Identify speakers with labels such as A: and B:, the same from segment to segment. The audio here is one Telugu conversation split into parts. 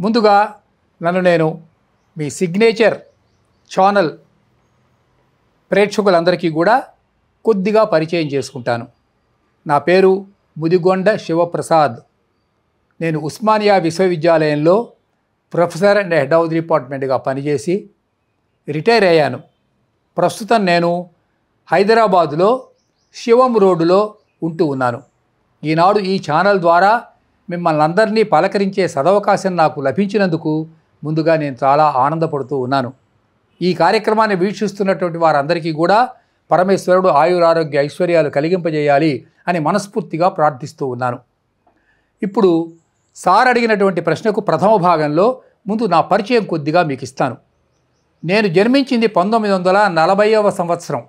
A: ముందుగా నన్ను నేను మీ సిగ్నేచర్ ఛానల్ ప్రేక్షకులందరికీ కూడా కొద్దిగా పరిచయం చేసుకుంటాను. నా పేరు ముదిగొండ శివప్రసాద్. నేను ఉస్మానియా విశ్వవిద్యాలయంలో professor and head of the డిపార్ట్మెంట్గా పనిచేసి రిటైర్ అయ్యాను. ప్రస్తుతం నేను హైదరాబాదులో శివం రోడ్డులో ఉంటూ ఉన్నాను. ఈనాడు ఈ ఛానల్ ద్వారా మిమ్మల్ని అందరినీ పలకరించే సదవకాశం నాకు లభించినందుకు ముందుగా నేను చాలా ఆనందపడుతూ ఉన్నాను. ఈ కార్యక్రమాన్ని వీక్షిస్తున్నటువంటి వారందరికీ కూడా పరమేశ్వరుడు ఆయురారోగ్య ఐశ్వర్యాలు కలిగింపజేయాలి అని మనస్ఫూర్తిగా ప్రార్థిస్తూ ఉన్నాను. ఇప్పుడు సార్ అడిగినటువంటి ప్రశ్నకు ప్రథమ భాగంలో ముందు నా పరిచయం కొద్దిగా మీకు ఇస్తాను. నేను జన్మించింది 1940వ సంవత్సరం.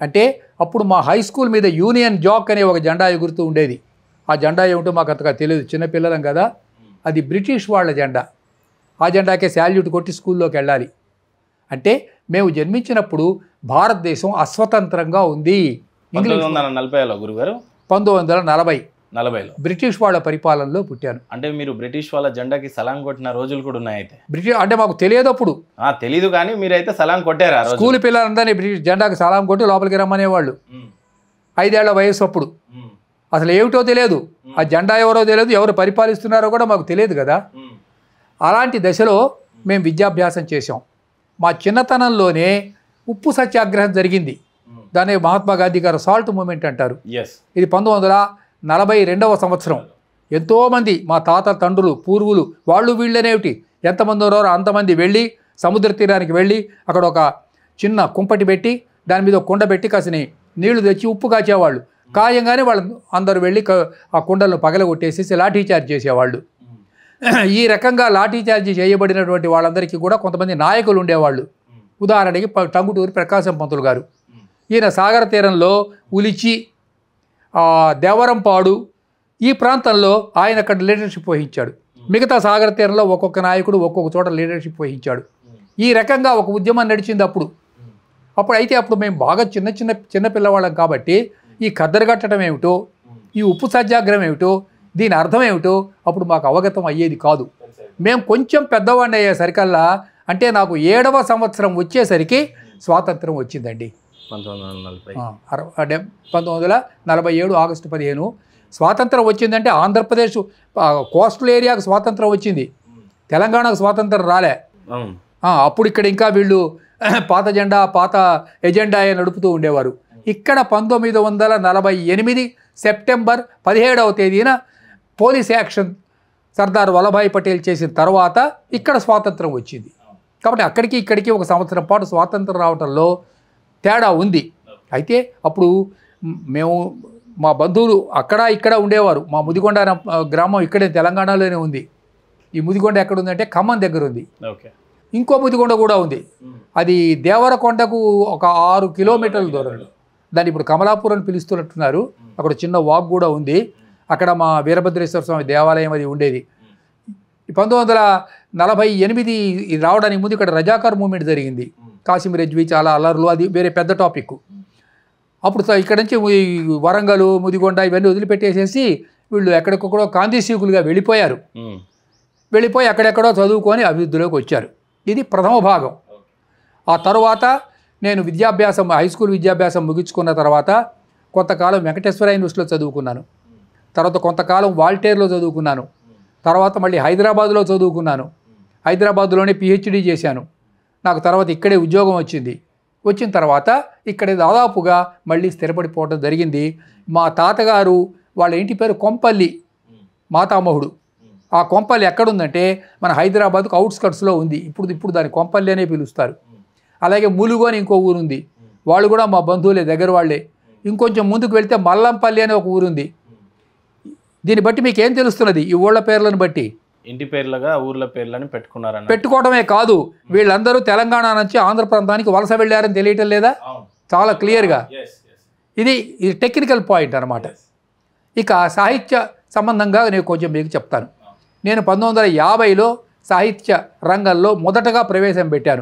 A: అంటే అప్పుడు మా హై స్కూల్ మీద యూనియన్ జాక్ అనే ఒక జెండా ఎగురుతూ ఉండేది. ఆ జెండా ఏమిటో మాకు అంతగా తెలియదు, చిన్నపిల్లలం కదా. అది బ్రిటిష్ వాళ్ళ జెండా. ఆ జెండాకే శాల్యూట్ కొట్టి స్కూల్లోకి వెళ్ళాలి. అంటే మేము జన్మించినప్పుడు భారతదేశం అస్వతంత్రంగా ఉంది.
B: 1940లో గురుగారు?
A: 1940లో బ్రిటిష్ వాళ్ళ పరిపాలనలో పుట్టాను.
B: అంటే మీరు బ్రిటిష్ వాళ్ళ జెండాకి సలాం కొట్టిన రోజులు కూడా ఉన్నాయి అయితే?
A: బ్రిటిష్ అంటే మాకు తెలియదు అప్పుడు.
B: తెలీదు కానీ మీరైతే సలాం కొట్టారా?
A: స్కూల్ పిల్లలందరినీ బ్రిటిష్ జెండాకి సలాం కొట్టి లోపలికి రమ్మనేవాళ్ళు. 5 ఏళ్ల వయసు అప్పుడు. అసలు ఏమిటో తెలియదు, ఆ జెండా ఎవరో తెలియదు, ఎవరు పరిపాలిస్తున్నారో కూడా మాకు తెలియదు కదా. అలాంటి దశలో మేము విద్యాభ్యాసం చేసాం. మా చిన్నతనంలోనే ఉప్పు సత్యాగ్రహం జరిగింది. దాన్ని మహాత్మా గాంధీ గారు సాల్ట్ మూమెంట్ అంటారు. ఇది 1942వ సంవత్సరం. ఎంతోమంది మా తాత తండ్రులు పూర్వులు వాళ్ళు వీళ్ళనేమిటి ఎంతమంది ఉన్నారో అంతమంది వెళ్ళి సముద్ర తీరానికి వెళ్ళి అక్కడ ఒక చిన్న కుంపటి పెట్టి దాని మీద కుండ పెట్టి కాసిని నీళ్లు తెచ్చి ఉప్పు కాచేవాళ్ళు. కాయంగానే వాళ్ళు అందరూ వెళ్ళి ఆ కుండలను పగలగొట్టేసేసి లాఠీ చార్జ్ చేసేవాళ్ళు. ఈ రకంగా లాఠీ చార్జ్ చేయబడినటువంటి వాళ్ళందరికీ కూడా కొంతమంది నాయకులు ఉండేవాళ్ళు. ఉదాహరణకి టంగుటూరి ప్రకాశం పంతులు గారు. ఈయన సాగర తీరంలో ఉలిచి దేవరంపాడు ఈ ప్రాంతంలో ఆయన అక్కడ లీడర్షిప్ వహించాడు. మిగతా సాగర తీరంలో ఒక్కొక్క నాయకుడు ఒక్కొక్క చోట లీడర్షిప్ వహించాడు. ఈ రకంగా ఒక ఉద్యమం నడిచింది అప్పుడు. అప్పుడు మేము బాగా చిన్న పిల్లవాళ్ళం కాబట్టి ఈ కద్దరగట్టడం ఏమిటో, ఈ ఉప్పు సత్యాగ్రహం ఏమిటో, దీని అర్థం ఏమిటో అప్పుడు మాకు అవగతం అయ్యేది కాదు. మేము కొంచెం పెద్దవాడిని అయ్యేసరికల్లా అంటే నాకు 7వ సంవత్సరం వచ్చేసరికి స్వాతంత్రం వచ్చిందండి. 1947 ఆగస్టు 15 స్వాతంత్రం వచ్చిందంటే ఆంధ్రప్రదేశ్ కోస్టల్ ఏరియాకు స్వాతంత్రం వచ్చింది, తెలంగాణకు స్వాతంత్రం రాలే. అప్పుడు ఇక్కడ ఇంకా వీళ్ళు పాత జెండా పాత ఎజెండా నడుపుతూ ఉండేవారు. ఇక్కడ 1948 సెప్టెంబర్ 17వ తేదీన పోలీస్ యాక్షన్ సర్దార్ వల్లభాయ్ పటేల్ చేసిన తర్వాత ఇక్కడ స్వాతంత్రం వచ్చింది. కాబట్టి అక్కడికి ఇక్కడికి 1 సంవత్సరం పాటు స్వాతంత్రం రావడంలో తేడా ఉంది. అయితే అప్పుడు మేము మా బంధువులు అక్కడ ఇక్కడ ఉండేవారు. మా ముదిగొండ గ్రామం ఇక్కడే తెలంగాణలోనే ఉంది. ఈ ముదిగొండ ఎక్కడ ఉందంటే ఖమ్మం దగ్గర ఉంది. ఇంకో ముదిగొండ కూడా ఉంది, అది దేవరకొండకు ఒక 6 కిలోమీటర్ల దూరంలో. దాన్ని ఇప్పుడు కమలాపూర్ అని పిలుస్తున్నట్టున్నారు. అక్కడ చిన్న వాక్ కూడా ఉంది. అక్కడ మా వీరభద్రేశ్వర స్వామి దేవాలయం అది ఉండేది. 1948 రావడానికి ముందు ఇక్కడ రజాకార్ మూవ్మెంట్ జరిగింది. కాసిం రెజ్వీ చాలా అల్లర్లు, అది వేరే పెద్ద టాపిక్. అప్పుడు ఇక్కడ నుంచి వరంగల్ ముదిగొండ ఇవన్నీ వదిలిపెట్టేసేసి వీళ్ళు ఎక్కడికొక్కడో కాందిశీకులుగా వెళ్ళిపోయి అక్కడెక్కడో చదువుకొని అభివృద్ధిలోకి వచ్చారు. ఇది ప్రథమ భాగం. ఆ తర్వాత నేను హై స్కూల్ విద్యాభ్యాసం ముగించుకున్న తర్వాత కొంతకాలం వెంకటేశ్వర యూనివర్సిటీలో చదువుకున్నాను. తర్వాత కొంతకాలం వాల్టేర్లో చదువుకున్నాను. తర్వాత మళ్ళీ హైదరాబాద్లో చదువుకున్నాను. హైదరాబాద్లోనే పిహెచ్డీ చేశాను. నాకు తర్వాత ఇక్కడే ఉద్యోగం వచ్చిన తర్వాత ఇక్కడే దాదాపుగా మళ్ళీ స్థిరపడిపోవడం జరిగింది. మా తాతగారు వాళ్ళ ఇంటి పేరు కొంపల్లి మాతామహుడు. ఆ కొంపల్లి ఎక్కడుందంటే మన హైదరాబాద్కు అవుట్స్కట్స్లో ఉంది. ఇప్పుడు దాన్ని కొంపల్లి అనే పిలుస్తారు. అలాగే ములుగు అని ఇంకో ఊరుంది, వాళ్ళు కూడా మా బంధువులే, దగ్గర వాళ్ళే. ఇంకొంచెం ముందుకు వెళ్తే మల్లంపల్లి అనే ఒక ఊరుంది. దీన్ని బట్టి మీకు ఏం తెలుస్తున్నది? ఈ ఊళ్ళ పేర్లను బట్టి
B: ఇంటి పేర్లుగా ఊర్ల పేర్లని
A: పెట్టుకోవడమే కాదు, వీళ్ళందరూ తెలంగాణ నుంచి ఆంధ్ర ప్రాంతానికి వలస వెళ్ళారని తెలియటం లేదా? చాలా క్లియర్గా. ఇది టెక్నికల్ పాయింట్ అన్నమాట. ఇక సాహిత్య సంబంధంగా నేను కొంచెం మీకు చెప్తాను. నేను 1950లో సాహిత్య రంగంలో మొదటగా ప్రవేశం పెట్టాను.